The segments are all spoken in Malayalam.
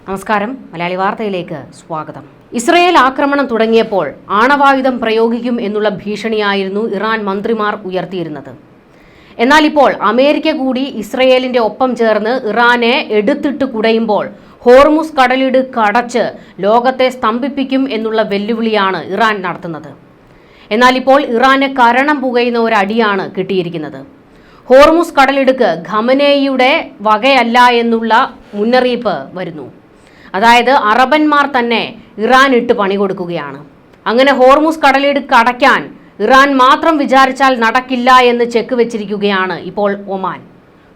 നമസ്കാരം, മലയാളി വാർത്തയിലേക്ക് സ്വാഗതം. ഇസ്രയേൽ ആക്രമണം തുടങ്ങിയപ്പോൾ ആണവായുധം പ്രയോഗിക്കും എന്നുള്ള ഭീഷണിയായിരുന്നു ഇറാൻ മന്ത്രിമാർ ഉയർത്തിയിരുന്നത്. എന്നാൽ ഇപ്പോൾ അമേരിക്ക കൂടി ഇസ്രയേലിന്റെ ഒപ്പം ചേർന്ന് ഇറാനെ എടുത്തിട്ട് കുടയുമ്പോൾ ഹോർമുസ് കടലിടുക്ക് അടച്ച് ലോകത്തെ സ്തംഭിപ്പിക്കും എന്നുള്ള വെല്ലുവിളിയാണ് ഇറാൻ നടത്തുന്നത്. എന്നാൽ ഇപ്പോൾ ഇറാന് കരണം പുകയുന്ന ഒരു അടിയാണ് കിട്ടിയിരിക്കുന്നത്. ഹോർമുസ് കടലിടുക്ക് ഖമനേയിയുടെ വകയല്ല എന്നുള്ള മുന്നറിയിപ്പ് വരുന്നു. അതായത് അറബന്മാർ തന്നെ ഇറാൻ ഇട്ട് പണി കൊടുക്കുകയാണ്. അങ്ങനെ ഹോർമുസ് കടലിടുക്ക് അടയ്ക്കാൻ ഇറാൻ മാത്രം വിചാരിച്ചാൽ നടക്കില്ല എന്ന് ചെക്ക് വെച്ചിരിക്കുകയാണ് ഇപ്പോൾ ഒമാൻ.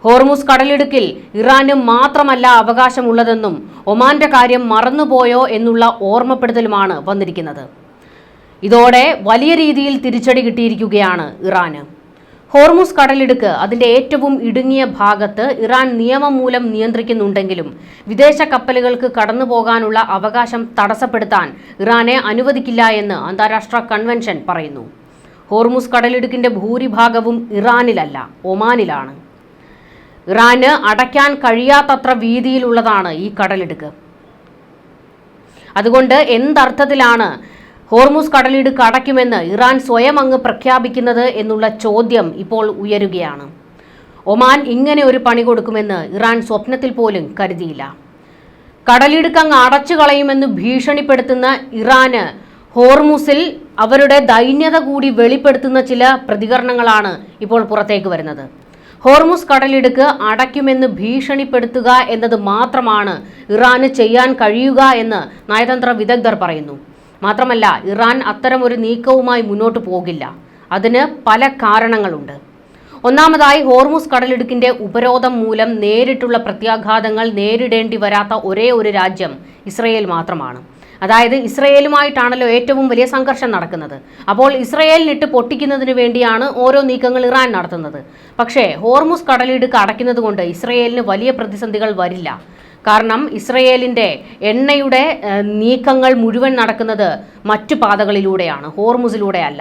ഹോർമുസ് കടലിടുക്കിൽ ഇറാന് മാത്രമല്ല അവകാശമുള്ളതെന്നും ഒമാന്റെ കാര്യം മറന്നുപോയോ എന്നുള്ള ഓർമ്മപ്പെടുത്തലുമാണ് വന്നിരിക്കുന്നത്. ഇതോടെ വലിയ രീതിയിൽ തിരിച്ചടി കിട്ടിയിരിക്കുകയാണ് ഇറാന്. ഹോർമുസ് കടലിടുക്ക് അതിന്റെ ഏറ്റവും ഇടുങ്ങിയ ഭാഗത്ത് ഇറാൻ നിയമം മൂലം നിയന്ത്രിക്കുന്നുണ്ടെങ്കിലും വിദേശ കപ്പലുകൾക്ക് കടന്നുപോകാനുള്ള അവകാശം തടസ്സപ്പെടുത്താൻ ഇറാനെ അനുവദിക്കില്ല എന്ന് അന്താരാഷ്ട്ര കൺവെൻഷൻ പറയുന്നു. ഹോർമുസ് കടലിടുക്കിന്റെ ഭൂരിഭാഗവും ഇറാനിലല്ല, ഒമാനിലാണ്. ഇറാന് അടയ്ക്കാൻ കഴിയാത്തത്ര വീതിയിലുള്ളതാണ് ഈ കടലിടുക്ക്. അതുകൊണ്ട് എന്തർത്ഥത്തിലാണ് ഹോർമുസ് കടലിടുക്ക് അടയ്ക്കുമെന്ന് ഇറാൻ സ്വയം അങ്ങ് പ്രഖ്യാപിക്കുന്നത് എന്നുള്ള ചോദ്യം ഇപ്പോൾ ഉയരുകയാണ്. ഒമാൻ ഇങ്ങനെ ഒരു പണി കൊടുക്കുമെന്ന് ഇറാൻ സ്വപ്നത്തിൽ പോലും കരുതിയില്ല. കടലിടുക്ക് അങ്ങ് അടച്ചു കളയുമെന്ന് ഭീഷണിപ്പെടുത്തുന്ന ഇറാന് ഹോർമുസിൽ അവരുടെ ദൈന്യത കൂടി വെളിപ്പെടുത്തുന്ന ചില പ്രതികരണങ്ങളാണ് ഇപ്പോൾ പുറത്തേക്ക് വരുന്നത്. ഹോർമുസ് കടലിടുക്ക് അടയ്ക്കുമെന്ന് ഭീഷണിപ്പെടുത്തുക എന്നത് മാത്രമാണ് ഇറാന് ചെയ്യാൻ കഴിയുക എന്ന് നയതന്ത്ര വിദഗ്ധർ പറയുന്നു. മാത്രമല്ല, ഇറാൻ അത്തരമൊരു നീക്കവുമായി മുന്നോട്ട് പോകില്ല. അതിന് പല കാരണങ്ങളുണ്ട്. ഒന്നാമതായി, ഹോർമുസ് കടലിടുക്കിന്റെ ഉപരോധം മൂലം നേരിട്ടുള്ള പ്രത്യാഘാതങ്ങൾ നേരിടേണ്ടി വരാത്ത ഒരേ ഒരു രാജ്യം ഇസ്രയേൽ മാത്രമാണ്. അതായത് ഇസ്രയേലുമായിട്ടാണല്ലോ ഏറ്റവും വലിയ സംഘർഷം നടക്കുന്നത്. അപ്പോൾ ഇസ്രയേലിനിട്ട് പൊട്ടിക്കുന്നതിന് വേണ്ടിയാണ് ഓരോ നീക്കങ്ങൾ ഇറാൻ നടത്തുന്നത്. പക്ഷേ ഹോർമുസ് കടലിടുക്ക് അടയ്ക്കുന്നത് കൊണ്ട് ഇസ്രയേലിന് വലിയ പ്രതിസന്ധികൾ വരില്ല. കാരണം ഇസ്രയേലിന്റെ എണ്ണയുടെ നീക്കങ്ങൾ മുഴുവൻ നടക്കുന്നത് മറ്റു പാതകളിലൂടെയാണ്, ഹോർമുസിലൂടെയല്ല.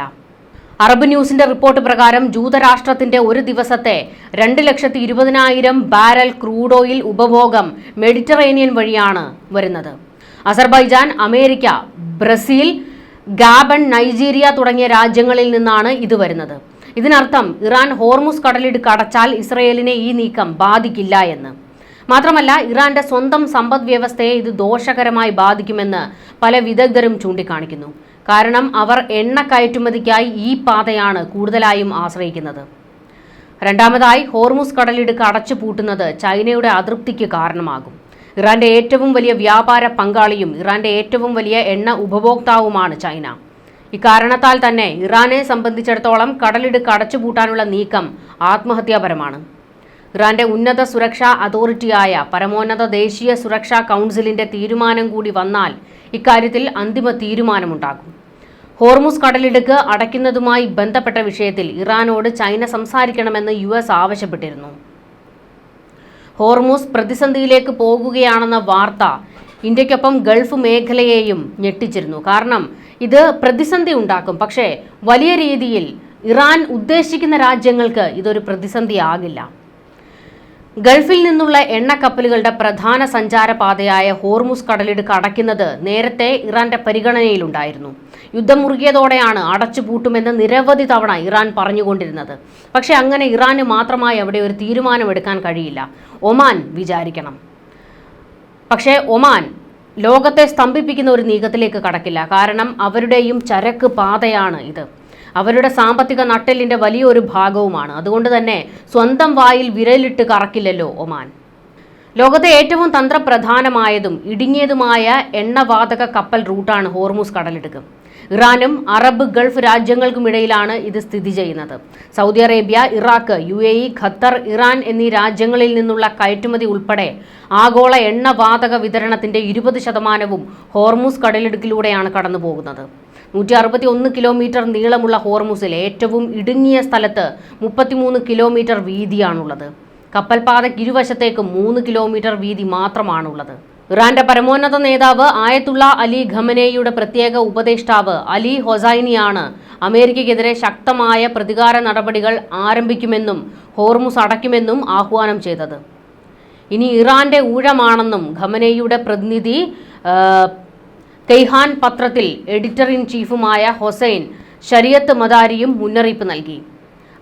അറബ് ന്യൂസിന്റെ റിപ്പോർട്ട് പ്രകാരം ജൂതരാഷ്ട്രത്തിന്റെ ഒരു ദിവസത്തെ 2,20,000 ബാരൽ ക്രൂഡ് ഓയിൽ ഉപഭോഗം മെഡിറ്ററേനിയൻ വഴിയാണ് വരുന്നത്. Azerbaijan, America, Brazil, Gabon, Nigeria തുടങ്ങിയ രാജ്യങ്ങളിൽ നിന്നാണ് ഇത് വരുന്നത്. ഇതിനർത്ഥം ഇറാൻ ഹോർമുസ് കടലിടുക്ക് അടച്ചാൽ ഇസ്രയേലിനെ ഈ നീക്കം ബാധിക്കില്ല എന്ന്. മാത്രമല്ല, ഇറാന്റെ സ്വന്തം സമ്പദ് വ്യവസ്ഥയെ ഇത് ദോഷകരമായി ബാധിക്കുമെന്ന് പല വിദഗ്ധരും ചൂണ്ടിക്കാണിക്കുന്നു. കാരണം അവർ എണ്ണ കയറ്റുമതിക്കായി ഈ പാതയാണ് കൂടുതലായും ആശ്രയിക്കുന്നത്. രണ്ടാമതായി, ഹോർമുസ് കടലിടുക്ക് അടച്ചു പൂട്ടുന്നത് ചൈനയുടെ അതൃപ്തിക്ക് കാരണമാകും. ഇറാന്റെ ഏറ്റവും വലിയ വ്യാപാര പങ്കാളിയും ഇറാന്റെ ഏറ്റവും വലിയ എണ്ണ ഉപഭോക്താവുമാണ് ചൈന. ഇക്കാരണത്താൽ തന്നെ ഇറാനെ സംബന്ധിച്ചിടത്തോളം കടലിടുക്ക് അടച്ചുപൂട്ടാനുള്ള നീക്കം ആത്മഹത്യാപരമാണ്. ഇറാന്റെ ഉന്നത സുരക്ഷാ അതോറിറ്റിയായ പരമോന്നത ദേശീയ സുരക്ഷാ കൗൺസിലിന്റെ തീരുമാനം കൂടി വന്നാൽ ഇക്കാര്യത്തിൽ അന്തിമ തീരുമാനമുണ്ടാകും. ഹോർമുസ് കടലിടുക്ക് അടയ്ക്കുന്നതുമായി ബന്ധപ്പെട്ട വിഷയത്തിൽ ഇറാനോട് ചൈന സംസാരിക്കണമെന്ന് US ആവശ്യപ്പെട്ടിരുന്നു. ഹോർമുസ് പ്രതിസന്ധിയിലേക്ക് പോകുകയാണെന്ന വാർത്ത ഇന്ത്യക്കൊപ്പം ഗൾഫ് മേഖലയെയും ഞെട്ടിച്ചിരുന്നു. കാരണം ഇത് പ്രതിസന്ധി ഉണ്ടാക്കും, പക്ഷേ വലിയ രീതിയിൽ ഇറാൻ ഉദ്ദേശിക്കുന്ന രാജ്യങ്ങൾക്ക് ഇതൊരു പ്രതിസന്ധിയാകില്ല. ഗൾഫിൽ നിന്നുള്ള എണ്ണക്കപ്പലുകളുടെ പ്രധാന സഞ്ചാരപാതയായ ഹോർമുസ് കടലിടുക്ക് അടയ്ക്കുന്നത് നേരത്തെ ഇറാന്റെ പരിഗണനയിലുണ്ടായിരുന്നു. യുദ്ധം മുറുകിയതോടെയാണ് അടച്ചുപൂട്ടുമെന്ന് നിരവധി തവണ ഇറാൻ പറഞ്ഞുകൊണ്ടിരുന്നത്. പക്ഷേ അങ്ങനെ ഇറാന് മാത്രമായി അവിടെ ഒരു തീരുമാനമെടുക്കാൻ കഴിയില്ല. ഒമാൻ വിചാരിക്കണം. പക്ഷേ ഒമാൻ ലോകത്തെ സ്തംഭിപ്പിക്കുന്ന ഒരു നീക്കത്തിലേക്ക് കടക്കില്ല. കാരണം അവരുടെയും ചരക്ക് പാതയാണ് ഇത്. അവരുടെ സാമ്പത്തിക നട്ടെല്ലിന്റെ വലിയൊരു ഭാഗവുമാണ്. അതുകൊണ്ട് തന്നെ സ്വന്തം വായിൽ വിരലിട്ട് കറക്കില്ലല്ലോ ഒമാൻ. ലോകത്തെ ഏറ്റവും തന്ത്രപ്രധാനമായതും ഇടുങ്ങിയതുമായ എണ്ണവാതക കപ്പൽ റൂട്ടാണ് ഹോർമുസ് കടലിടുക്ക്. ഇറാനും അറബ് ഗൾഫ് രാജ്യങ്ങൾക്കുമിടയിലാണ് ഇത് സ്ഥിതി ചെയ്യുന്നത്. Saudi Arabia, Iraq, UAE, Qatar, Iran എന്നീ രാജ്യങ്ങളിൽ നിന്നുള്ള കയറ്റുമതി ഉൾപ്പെടെ ആഗോള എണ്ണവാതക വിതരണത്തിന്റെ 20% ഹോർമുസ് കടലിടുക്കിലൂടെയാണ് കടന്നുപോകുന്നത്. 161 കിലോമീറ്റർ നീളമുള്ള ഹോർമുസിൽ ഏറ്റവും ഇടുങ്ങിയ സ്ഥലത്ത് 33 കിലോമീറ്റർ വീതിയാണുള്ളത്. കപ്പൽപാതയ്ക്ക് ഇരുവശത്തേക്കും 3 കിലോമീറ്റർ വീതി മാത്രമാണുള്ളത്. ഇറാന്റെ പരമോന്നത നേതാവ് ആയത്തുള്ള അലി ഖമനേയിയുടെ പ്രത്യേക ഉപദേഷ്ടാവ് അലി ഹൊസൈനിയാണ് അമേരിക്കയ്ക്കെതിരെ ശക്തമായ പ്രതികാര നടപടികൾ ആരംഭിക്കുമെന്നും ഹോർമുസ് അടയ്ക്കുമെന്നും ആഹ്വാനം ചെയ്തത്. ഇനി ഇറാന്റെ ഊഴമാണെന്നും ഖമനേയിയുടെ പ്രതിനിധി കെയ്ഹാൻ പത്രത്തിൽ എഡിറ്റർ ഇൻ ചീഫുമായ ഹൊസൈൻ ശരിയത്ത് മദാരിയും മുന്നറിയിപ്പ് നൽകി.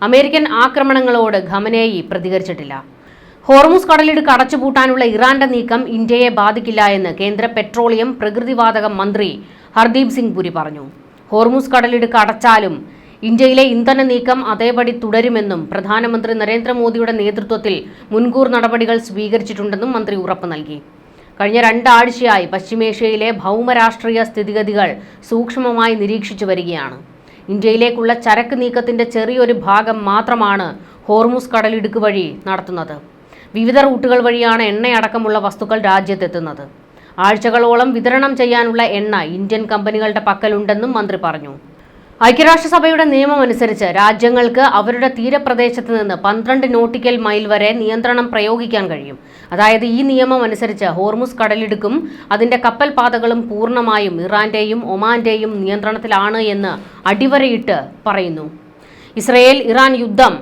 അമേരിക്കൻ ആക്രമണങ്ങളോട് ഖമനേയി പ്രതികരിച്ചിട്ടില്ല. ഹോർമുസ് കടലിടുക്ക് അടച്ചുപൂട്ടാനുള്ള ഇറാന്റെ നീക്കം ഇന്ത്യയെ ബാധിക്കില്ല എന്ന് കേന്ദ്ര പെട്രോളിയം പ്രകൃതിവാതക മന്ത്രി ഹർദീപ് സിംഗ് പുരി പറഞ്ഞു. ഹോർമുസ് കടലിടുക്ക് അടച്ചാലും ഇന്ത്യയിലെ ഇന്ധന നീക്കം അതേപടി തുടരുമെന്നും പ്രധാനമന്ത്രി നരേന്ദ്രമോദിയുടെ നേതൃത്വത്തിൽ മുൻകൂർ നടപടികൾ സ്വീകരിച്ചിട്ടുണ്ടെന്നും മന്ത്രി ഉറപ്പ് നൽകി. കഴിഞ്ഞ 2 ആഴ്ചയായി പശ്ചിമേഷ്യയിലെ ഭൗമരാഷ്ട്രീയ സ്ഥിതിഗതികൾ സൂക്ഷ്മമായി നിരീക്ഷിച്ചു വരികയാണ്. ഇന്ത്യയിലേക്കുള്ള ചരക്ക് നീക്കത്തിന്റെ ചെറിയൊരു ഭാഗം മാത്രമാണ് ഹോർമുസ് കടലിടുക്ക് വഴി നടത്തുന്നത്. വിവിധ റൂട്ടുകൾ വഴിയാണ് എണ്ണയടക്കമുള്ള വസ്തുക്കൾ രാജ്യത്തെത്തുന്നത്. ആഴ്ചകളോളം വിതരണം ചെയ്യാനുള്ള എണ്ണ ഇന്ത്യൻ കമ്പനികളുടെ പക്കലുണ്ടെന്നും മന്ത്രി പറഞ്ഞു. ഐക്യരാഷ്ട്രസഭയുടെ നിയമം അനുസരിച്ച് രാജ്യങ്ങൾക്ക് അവരുടെ തീരപ്രദേശത്ത് നിന്ന് 12 നോട്ടിക്കൽ മൈൽ വരെ നിയന്ത്രണം പ്രയോഗിക്കാൻ കഴിയും. അതായത് ഈ നിയമം അനുസരിച്ച് ഹോർമുസ് കടലിടുക്കും അതിന്റെ കപ്പൽ പാതകളും പൂർണ്ണമായും ഇറാന്റെയും ഒമാന്റെയും നിയന്ത്രണത്തിലാണ് എന്ന് അടിവരയിട്ട് പറയുന്നു. ഇസ്രയേൽ ഇറാൻ യുദ്ധം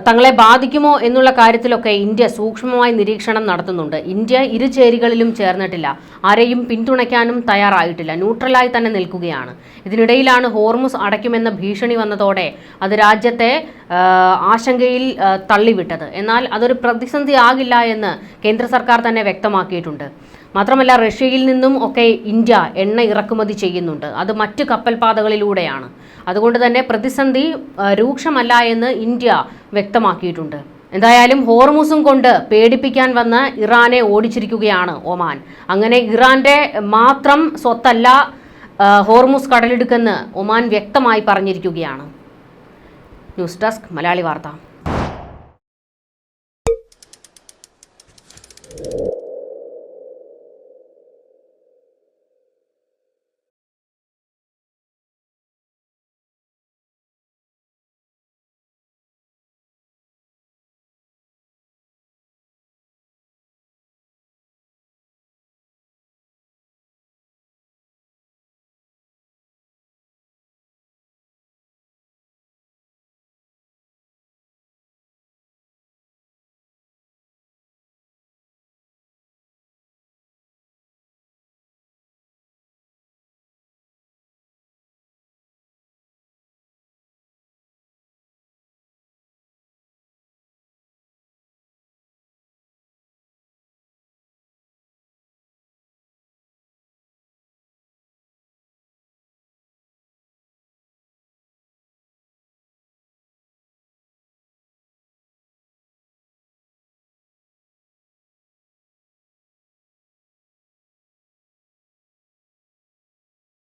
തങ്ങളെ ബാധിക്കുമോ എന്നുള്ള കാര്യത്തിലൊക്കെ ഇന്ത്യ സൂക്ഷ്മമായി നിരീക്ഷണം നടത്തുന്നുണ്ട്. ഇന്ത്യ ഇരു ചേരികളിലും ചേർന്നിട്ടില്ല, ആരെയും പിന്തുണയ്ക്കാനും തയ്യാറായിട്ടില്ല, ന്യൂട്രലായി തന്നെ നിൽക്കുകയാണ്. ഇതിനിടയിലാണ് ഹോർമുസ് അടയ്ക്കുമെന്ന ഭീഷണി വന്നതോടെ അത് രാജ്യത്തെ ആശങ്കയിൽ തള്ളിവിട്ടത്. എന്നാൽ അതൊരു പ്രതിസന്ധി ആകില്ല എന്ന് കേന്ദ്ര സർക്കാർ തന്നെ വ്യക്തമാക്കിയിട്ടുണ്ട്. മാത്രമല്ല റഷ്യയിൽ നിന്നും ഒക്കെ ഇന്ത്യ എണ്ണ ഇറക്കുമതി ചെയ്യുന്നുണ്ട്, അത് മറ്റ് കപ്പൽ പാതകളിലൂടെയാണ്. അതുകൊണ്ട് തന്നെ പ്രതിസന്ധി രൂക്ഷമല്ല എന്ന് ഇന്ത്യ വ്യക്തമാക്കിയിട്ടുണ്ട്. എന്തായാലും ഹോർമുസും കൊണ്ട് പേടിപ്പിക്കാൻ വന്ന് ഇറാനെ ഓടിച്ചിരിക്കുകയാണ് ഒമാൻ. അങ്ങനെ ഇറാന്റെ മാത്രം സ്വത്തല്ല ഹോർമുസ് കടലിടുക്കെന്ന് ഒമാൻ വ്യക്തമായി പറഞ്ഞിരിക്കുകയാണ്. ന്യൂസ് ഡെസ്ക് മലയാളി വാർത്ത.